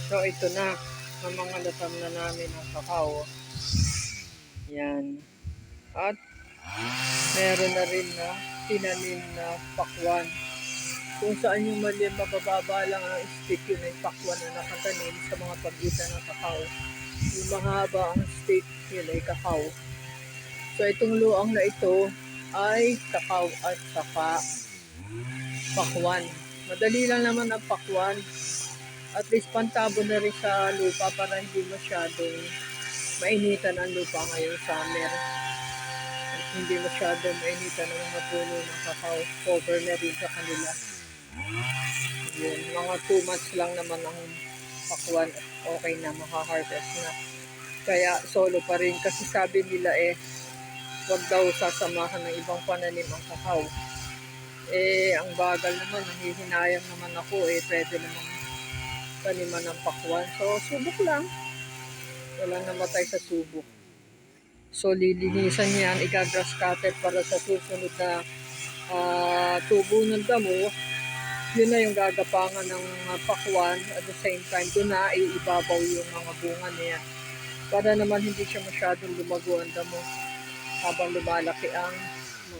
So, ito na. Ang mga latam na namin ang kakao. Yan. At meron na rin na tinanim na pakwan. Kung saan yung mali, mabababa lang ang stick, yun ay pakwan na nakatanim sa mga pagitan ng kakao. Yung mahaba ang stick, yun ay kakao. So, itong luang na ito ay kakao at saka pakwan. Madali lang naman ang pakwan. At least pantabo na rin sa lupa para hindi masyadong mainitan ang lupa ngayong summer. At hindi masyadong mainitan ang mga puno ng kakao. Cover na rin sa kanila. Yun, mga 2 months lang naman ang pakwan at okay na, makaharvest na. Kaya solo pa rin kasi sabi nila wag daw sasamahan ng ibang pananim ang kakao. Ang bagal naman, nanghihinayang naman ako pwede namang taniman ng pakwan. So, subok lang. Walang namatay sa subok. So, lilinisan yan, ika-grass cutter para sa susunod na tubo ng damo. Yun na yung gagapangan ng pakwan. At the same time, doon na iibabaw yung mga bunga niya. Para naman hindi siya masyadong lumago ang damo habang lumalaki ang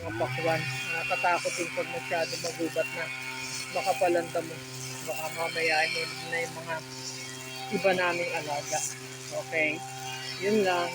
mga pakwan. Nakakatakot yung pag masyadong magubat na makapalan damo. Baka mamaya na yung mga iba naming alaga. Okay? Yun lang.